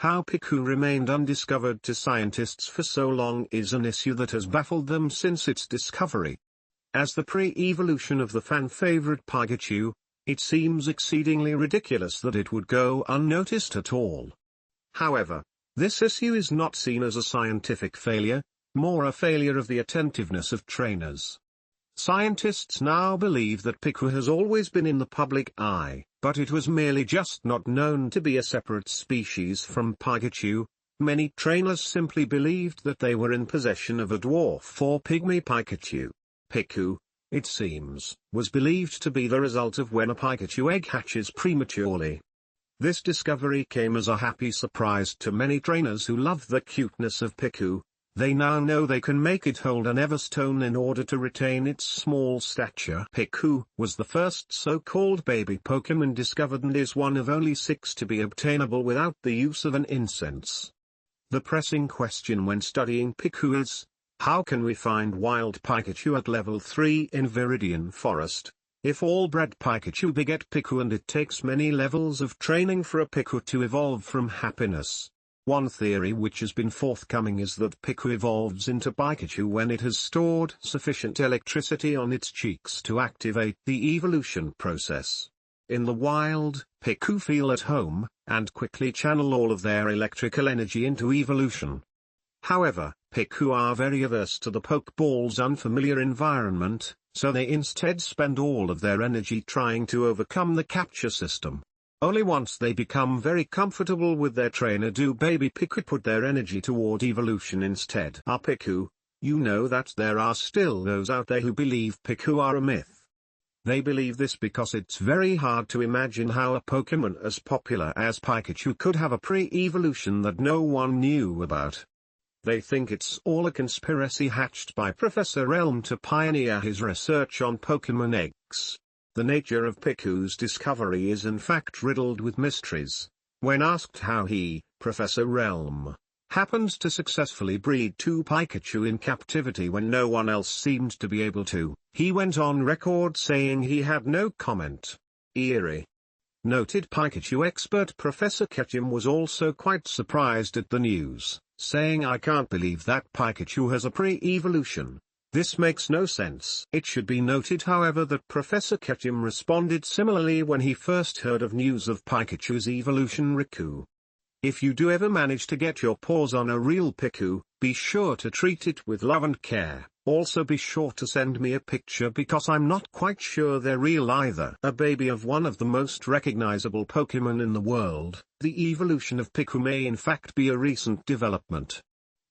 How Piku remained undiscovered to scientists for so long is an issue that has baffled them since its discovery. As the pre-evolution of the fan-favorite Pikachu, it seems exceedingly ridiculous that it would go unnoticed at all. However, this issue is not seen as a scientific failure, more a failure of the attentiveness of trainers. Scientists now believe that Piku has always been in the public eye, but it was merely just not known to be a separate species from Pikachu. Many trainers simply believed that they were in possession of a dwarf or pygmy Pikachu. Piku, it seems, was believed to be the result of when a Pikachu egg hatches prematurely. This discovery came as a happy surprise to many trainers who love the cuteness of Piku. They now know they can make it hold an Everstone in order to retain its small stature. Piku was the first so-called baby Pokémon discovered and is one of only 6 to be obtainable without the use of an incense. The pressing question when studying Piku is, how can we find wild Pikachu at level 3 in Viridian Forest, if all bred Pikachu beget Piku and it takes many levels of training for a Piku to evolve from happiness? One theory which has been forthcoming is that Piku evolves into Pikachu when it has stored sufficient electricity on its cheeks to activate the evolution process. In the wild, Piku feel at home, and quickly channel all of their electrical energy into evolution. However, Piku are very averse to the Pokeball's unfamiliar environment, so they instead spend all of their energy trying to overcome the capture system. Only once they become very comfortable with their trainer do baby Piku put their energy toward evolution instead. Piku, you know that there are still those out there who believe Piku are a myth. They believe this because it's very hard to imagine how a Pokémon as popular as Pikachu could have a pre-evolution that no one knew about. They think it's all a conspiracy hatched by Professor Elm to pioneer his research on Pokémon eggs. The nature of Piku's discovery is in fact riddled with mysteries. When asked how he, Professor Elm, happened to successfully breed 2 Pikachu in captivity when no one else seemed to be able to, he went on record saying he had no comment. Eerie. Noted Pikachu expert Professor Ketchum was also quite surprised at the news, saying, "I can't believe that Pikachu has a pre-evolution. This makes no sense." It should be noted however that Professor Ketchum responded similarly when he first heard of news of Pikachu's evolution. Riku. If you do ever manage to get your paws on a real Piku, be sure to treat it with love and care. Also be sure to send me a picture because I'm not quite sure they're real either. A baby of one of the most recognizable Pokémon in the world, the evolution of Piku may in fact be a recent development.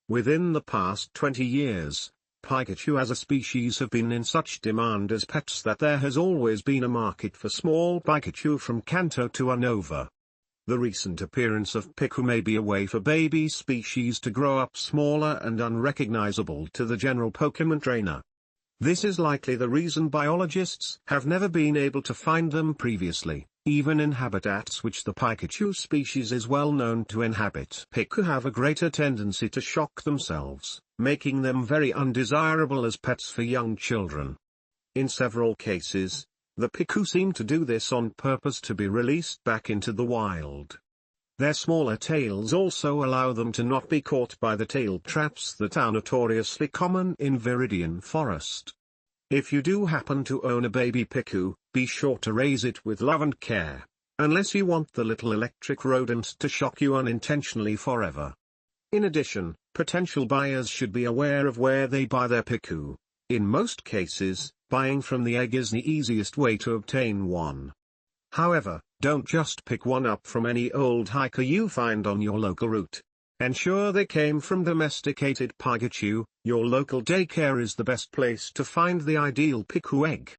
Within the past 20 years, Pikachu as a species have been in such demand as pets that there has always been a market for small Pikachu from Kanto to Unova. The recent appearance of Piku may be a way for baby species to grow up smaller and unrecognizable to the general Pokémon trainer. This is likely the reason biologists have never been able to find them previously, even in habitats which the Pikachu species is well known to inhabit. Piku have a greater tendency to shock themselves, making them very undesirable as pets for young children. In several cases, the Piku seem to do this on purpose to be released back into the wild. Their smaller tails also allow them to not be caught by the tail traps that are notoriously common in Viridian Forest. If you do happen to own a baby Piku, be sure to raise it with love and care, unless you want the little electric rodent to shock you unintentionally forever. In addition, potential buyers should be aware of where they buy their Piku. In most cases, buying from the egg is the easiest way to obtain one. However, don't just pick one up from any old hiker you find on your local route. Ensure they came from domesticated Pikachu. Your local daycare is the best place to find the ideal Piku egg.